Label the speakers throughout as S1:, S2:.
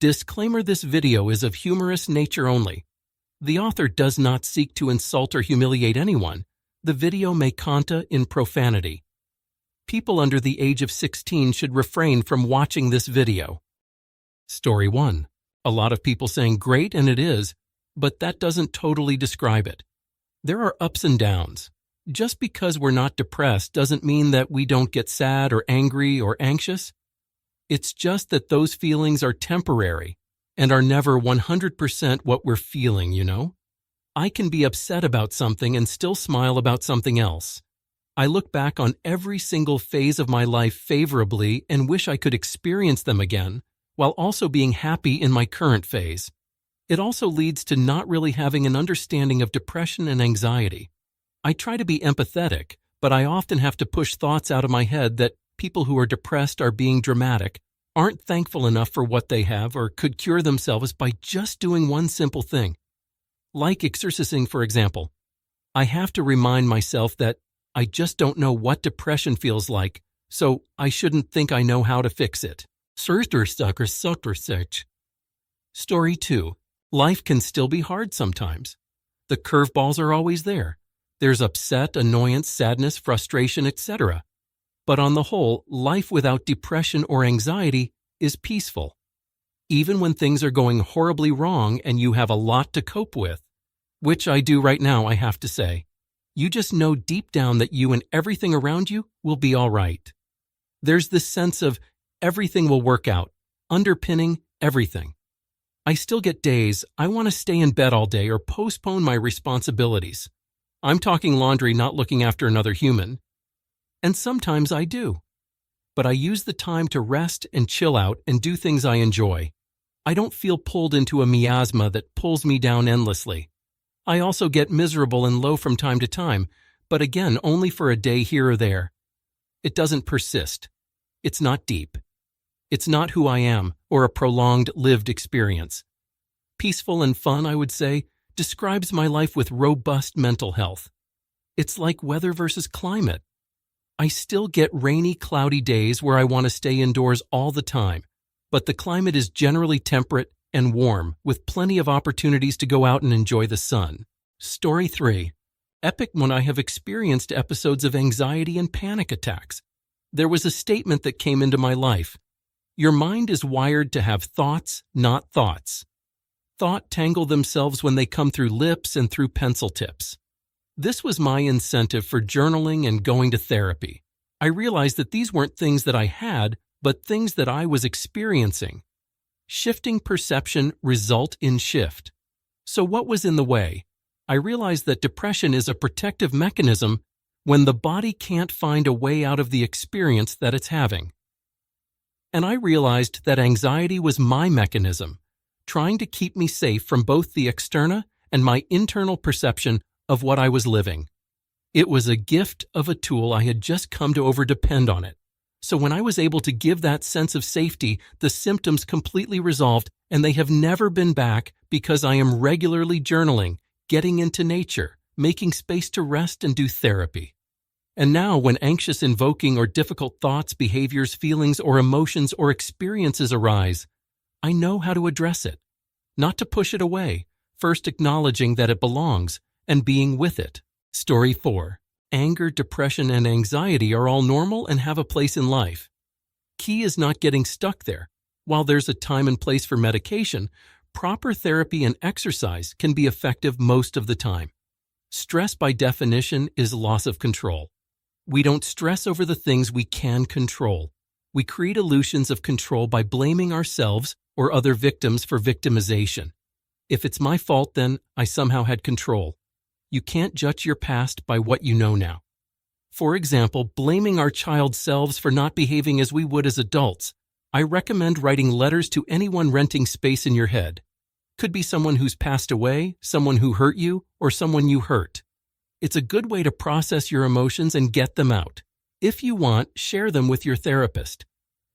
S1: Disclaimer: this video is of humorous nature only. The author does not seek to insult or humiliate anyone. The video may contain profanity. People under the age of 16 should refrain from watching this video. Story 1. A lot of people saying great, and it is, but that doesn't totally describe it. There are ups and downs. Just because we're not depressed doesn't mean that we don't get sad or angry or anxious. It's just that those feelings are temporary and are never 100% what we're feeling, you know? I can be upset about something and still smile about something else. I look back on every single phase of my life favorably and wish I could experience them again, while also being happy in my current phase. It also leads to not really having an understanding of depression and anxiety. I try to be empathetic, but I often have to push thoughts out of my head that people who are depressed are being dramatic, aren't thankful enough for what they have, or could cure themselves by just doing one simple thing. Like exercising, for example. I have to remind myself that I just don't know what depression feels like, so I shouldn't think I know how to fix it. Story 2. Life can still be hard sometimes. The curveballs are always there. There's upset, annoyance, sadness, frustration, etc. But on the whole, life without depression or anxiety is peaceful. Even when things are going horribly wrong and you have a lot to cope with, which I do right now, I have to say, you just know deep down that you and everything around you will be all right. There's this sense of everything will work out, underpinning everything. I still get days I want to stay in bed all day or postpone my responsibilities. I'm talking laundry, not looking after another human. And sometimes I do. But I use the time to rest and chill out and do things I enjoy. I don't feel pulled into a miasma that pulls me down endlessly. I also get miserable and low from time to time, but again, only for a day here or there. It doesn't persist. It's not deep. It's not who I am or a prolonged lived experience. Peaceful and fun, I would say, describes my life with robust mental health. It's like weather versus climate. I still get rainy, cloudy days where I want to stay indoors all the time, but the climate is generally temperate and warm, with plenty of opportunities to go out and enjoy the sun. Story 3. Epic when I have experienced episodes of anxiety and panic attacks. There was a statement that came into my life. Your mind is wired to have thoughts, not thoughts. Thought tangle themselves when they come through lips and through pencil tips. This was my incentive for journaling and going to therapy. I realized that these weren't things that I had, but things that I was experiencing. Shifting perception result in shift. So what was in the way? I realized that depression is a protective mechanism when the body can't find a way out of the experience that it's having. And I realized that anxiety was my mechanism, trying to keep me safe from both the externa and my internal perception of what I was living. It was a gift of a tool I had just come to overdepend on it. So when I was able to give that sense of safety, the symptoms completely resolved, and they have never been back because I am regularly journaling, getting into nature, making space to rest and do therapy. And now when anxious, invoking, or difficult thoughts, behaviors, feelings, or emotions or experiences arise, I know how to address it. Not to push it away, first acknowledging that it belongs and being with it. Story 4. Anger, depression, and anxiety are all normal and have a place in life. Key is not getting stuck there. While there's a time and place for medication, proper therapy and exercise can be effective most of the time. Stress, by definition, is loss of control. We don't stress over the things we can control. We create illusions of control by blaming ourselves or other victims for victimization. If it's my fault, then I somehow had control. You can't judge your past by what you know now. For example, blaming our child selves for not behaving as we would as adults. I recommend writing letters to anyone renting space in your head. Could be someone who's passed away, someone who hurt you, or someone you hurt. It's a good way to process your emotions and get them out. If you want, share them with your therapist.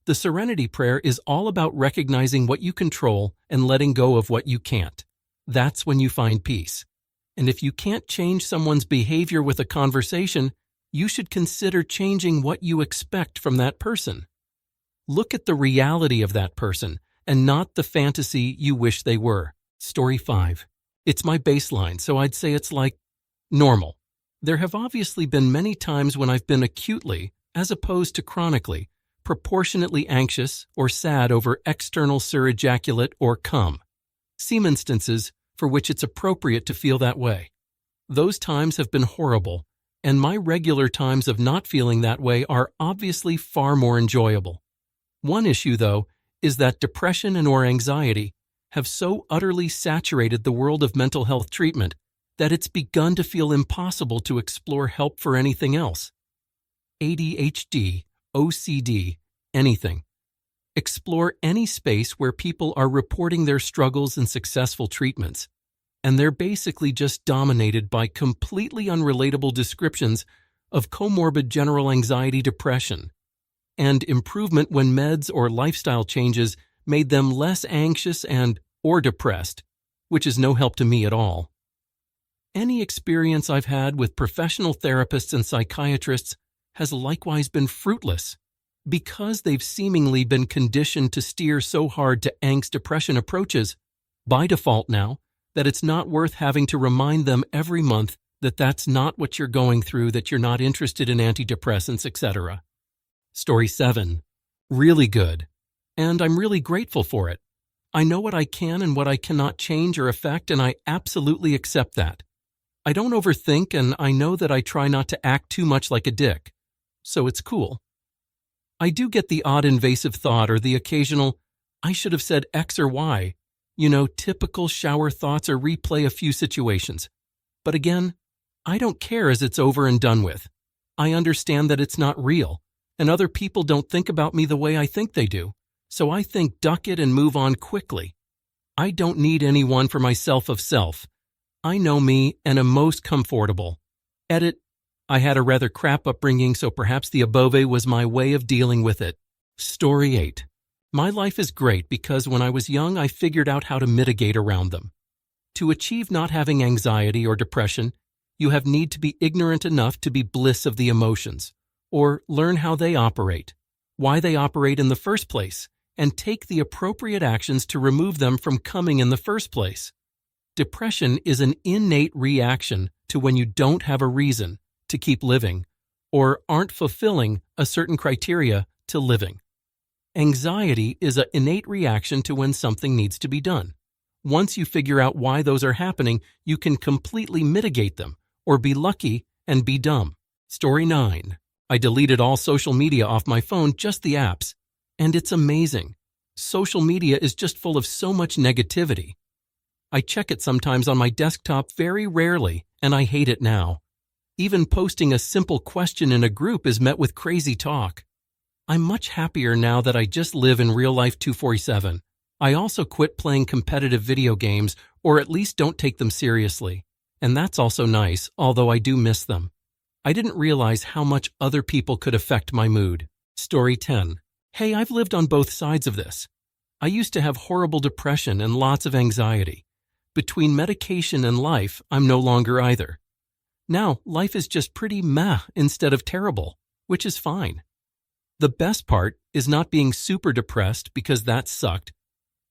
S1: The Serenity Prayer is all about recognizing what you control and letting go of what you can't. That's when you find peace. And if you can't change someone's behavior with a conversation, you should consider changing what you expect from that person. Look at the reality of that person and not the fantasy you wish they were. Story 5. It's my baseline, so I'd say it's like normal. There have obviously been many times when I've been acutely, as opposed to chronically, proportionately anxious or sad over external surrojaculate or cum. Seem instances for which it's appropriate to feel that way. Those times have been horrible, and my regular times of not feeling that way are obviously far more enjoyable. One issue, though, is that depression and or anxiety have so utterly saturated the world of mental health treatment that it's begun to feel impossible to explore help for anything else. ADHD, OCD, anything. Explore any space where people are reporting their struggles and successful treatments, and they're basically just dominated by completely unrelatable descriptions of comorbid general anxiety depression, and improvement when meds or lifestyle changes made them less anxious and or depressed, which is no help to me at all. Any experience I've had with professional therapists and psychiatrists has likewise been fruitless, because they've seemingly been conditioned to steer so hard to angst-depression approaches, by default now, that it's not worth having to remind them every month that that's not what you're going through, that you're not interested in antidepressants, etc. Story 7. Really good. And I'm really grateful for it. I know what I can and what I cannot change or affect, and I absolutely accept that. I don't overthink, and I know that I try not to act too much like a dick. So it's cool. I do get the odd invasive thought or the occasional, I should have said X or Y, typical shower thoughts or replay a few situations. But again, I don't care as it's over and done with. I understand that it's not real, and other people don't think about me the way I think they do, so I think duck it and move on quickly. I don't need anyone for myself of self. I know me and am most comfortable. Edit. I had a rather crap upbringing, so perhaps the above was my way of dealing with it. Story 8. My life is great because when I was young, I figured out how to mitigate around them. To achieve not having anxiety or depression, you have need to be ignorant enough to be bliss of the emotions, or learn how they operate, why they operate in the first place, and take the appropriate actions to remove them from coming in the first place. Depression is an innate reaction to when you don't have a reason to keep living, or aren't fulfilling a certain criteria to living. Anxiety is an innate reaction to when something needs to be done. Once you figure out why those are happening, you can completely mitigate them, or be lucky and be dumb. Story 9. I deleted all social media off my phone, just the apps, and it's amazing. Social media is just full of so much negativity. I check it sometimes on my desktop, very rarely, and I hate it now. Even posting a simple question in a group is met with crazy talk. I'm much happier now that I just live in real life 247. I also quit playing competitive video games, or at least don't take them seriously. And that's also nice, although I do miss them. I didn't realize how much other people could affect my mood. Story 10. Hey, I've lived on both sides of this. I used to have horrible depression and lots of anxiety. Between medication and life, I'm no longer either. Now, life is just pretty meh instead of terrible, which is fine. The best part is not being super depressed, because that sucked.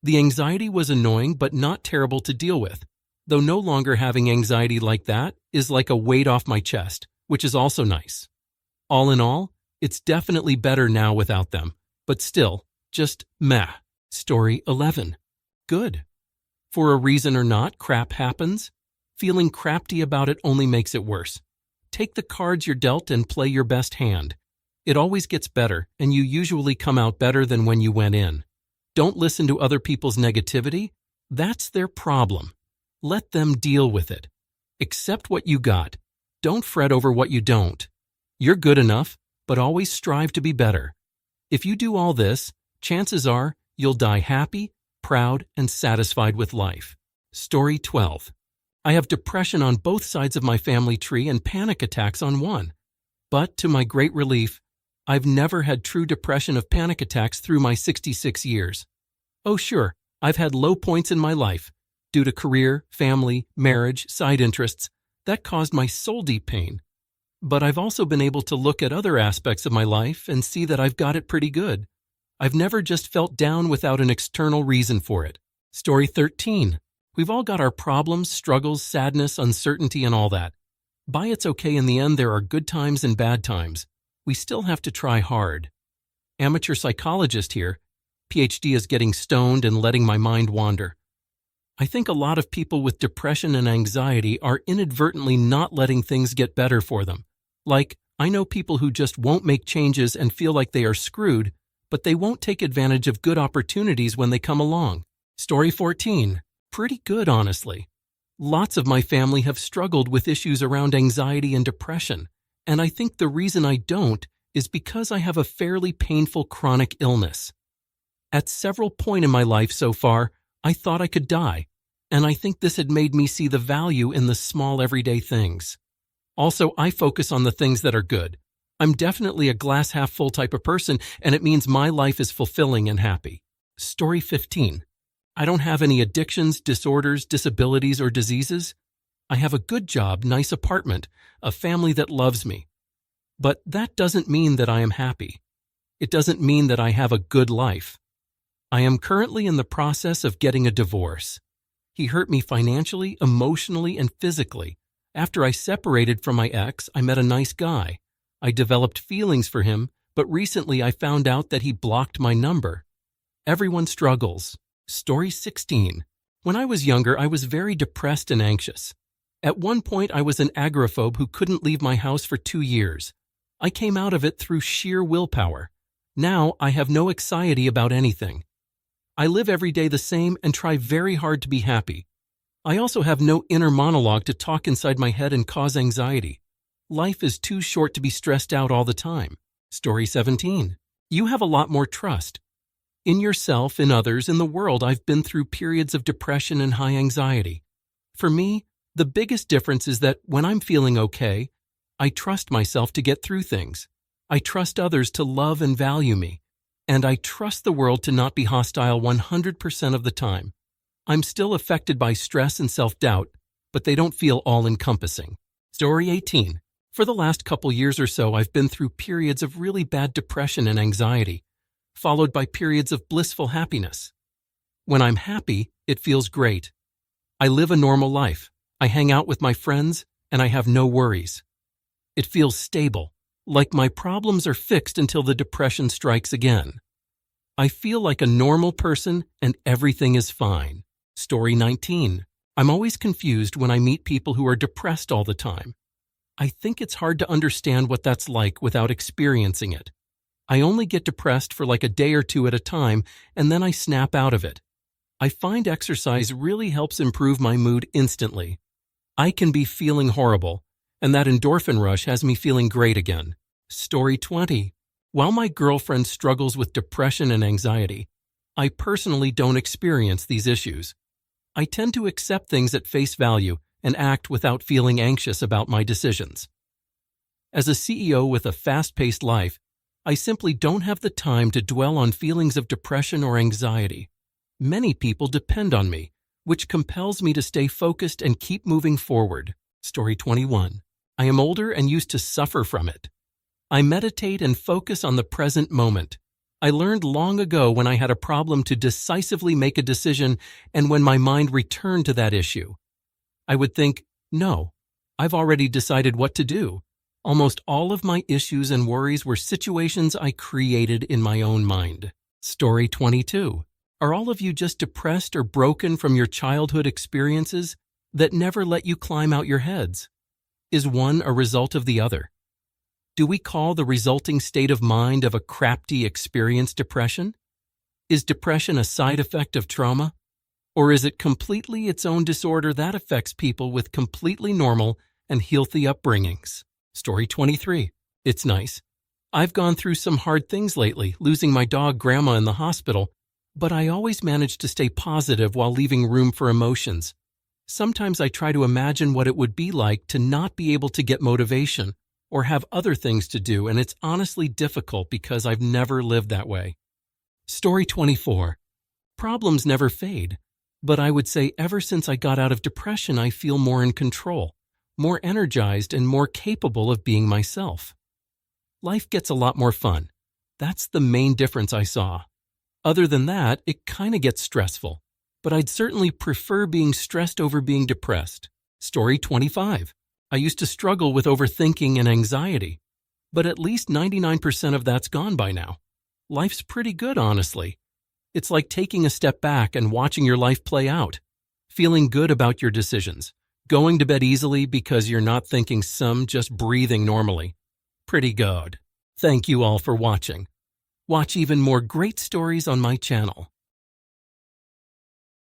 S1: The anxiety was annoying but not terrible to deal with, though no longer having anxiety like that is like a weight off my chest, which is also nice. All in all, it's definitely better now without them, but still, just meh. Story 11. Good. For a reason or not, crap happens. Feeling crapty about it only makes it worse. Take the cards you're dealt and play your best hand. It always gets better, and you usually come out better than when you went in. Don't listen to other people's negativity. That's their problem. Let them deal with it. Accept what you got. Don't fret over what you don't. You're good enough, but always strive to be better. If you do all this, chances are you'll die happy, proud, and satisfied with life. Story 12. I have depression on both sides of my family tree and panic attacks on one. But to my great relief, I've never had true depression of panic attacks through my 66 years. Oh sure, I've had low points in my life, due to career, family, marriage, side interests, that caused my soul deep pain. But I've also been able to look at other aspects of my life and see that I've got it pretty good. I've never just felt down without an external reason for it. Story 13. We've all got our problems, struggles, sadness, uncertainty, and all that. By It's Okay in the end, there are good times and bad times. We still have to try hard. Amateur psychologist here. PhD is getting stoned and letting my mind wander. I think a lot of people with depression and anxiety are inadvertently not letting things get better for them. Like, I know people who just won't make changes and feel like they are screwed, but they won't take advantage of good opportunities when they come along. Story 14. Pretty good, honestly. Lots of my family have struggled with issues around anxiety and depression, and I think the reason I don't is because I have a fairly painful chronic illness. At several points in my life so far, I thought I could die, and I think this had made me see the value in the small everyday things. Also, I focus on the things that are good. I'm definitely a glass half full type of person, and it means my life is fulfilling and happy. Story 15. I don't have any addictions, disorders, disabilities, or diseases. I have a good job, nice apartment, a family that loves me. But that doesn't mean that I am happy. It doesn't mean that I have a good life. I am currently in the process of getting a divorce. He hurt me financially, emotionally, and physically. After I separated from my ex, I met a nice guy. I developed feelings for him, but recently I found out that he blocked my number. Everyone struggles. Story 16. When I was younger, I was very depressed and anxious. At one point, I was an agoraphobe who couldn't leave my house for 2 years. I came out of it through sheer willpower. Now, I have no anxiety about anything. I live every day the same and try very hard to be happy. I also have no inner monologue to talk inside my head and cause anxiety. Life is too short to be stressed out all the time. Story 17. You have a lot more trust. In yourself, in others, in the world. I've been through periods of depression and high anxiety. For me, the biggest difference is that when I'm feeling okay, I trust myself to get through things. I trust others to love and value me. And I trust the world to not be hostile 100% of the time. I'm still affected by stress and self-doubt, but they don't feel all-encompassing. Story 18. For the last couple years or so, I've been through periods of really bad depression and anxiety, followed by periods of blissful happiness. When I'm happy, it feels great. I live a normal life. I hang out with my friends, and I have no worries. It feels stable, like my problems are fixed until the depression strikes again. I feel like a normal person, and everything is fine. Story 19. I'm always confused when I meet people who are depressed all the time. I think it's hard to understand what that's like without experiencing it. I only get depressed for like a day or two at a time, and then I snap out of it. I find exercise really helps improve my mood instantly. I can be feeling horrible, and that endorphin rush has me feeling great again. Story 20. While my girlfriend struggles with depression and anxiety, I personally don't experience these issues. I tend to accept things at face value and act without feeling anxious about my decisions. As a CEO with a fast-paced life, I simply don't have the time to dwell on feelings of depression or anxiety. Many people depend on me, which compels me to stay focused and keep moving forward. Story 21. I am older and used to suffer from it. I meditate and focus on the present moment. I learned long ago when I had a problem to decisively make a decision and when my mind returned to that issue. I would think, no, I've already decided what to do. Almost all of my issues and worries were situations I created in my own mind. Story 22. Are all of you just depressed or broken from your childhood experiences that never let you climb out your heads? Is one a result of the other? Do we call the resulting state of mind of a crafty experience depression? Is depression a side effect of trauma? Or is it completely its own disorder that affects people with completely normal and healthy upbringings? Story 23. It's nice. I've gone through some hard things lately, losing my dog Grandma in the hospital, but I always manage to stay positive while leaving room for emotions. Sometimes I try to imagine what it would be like to not be able to get motivation or have other things to do, and it's honestly difficult because I've never lived that way. Story 24. Problems never fade, but I would say ever since I got out of depression, I feel more in control, more energized, and more capable of being myself. Life gets a lot more fun. That's the main difference I saw. Other than that, it kinda gets stressful. But I'd certainly prefer being stressed over being depressed. Story 25. I used to struggle with overthinking and anxiety. But at least 99% of that's gone by now. Life's pretty good, honestly. It's like taking a step back and watching your life play out. Feeling good about your decisions. Going to bed easily because you're not thinking some, just breathing normally. Pretty good. Thank you all for watching. Watch even more great stories on my channel.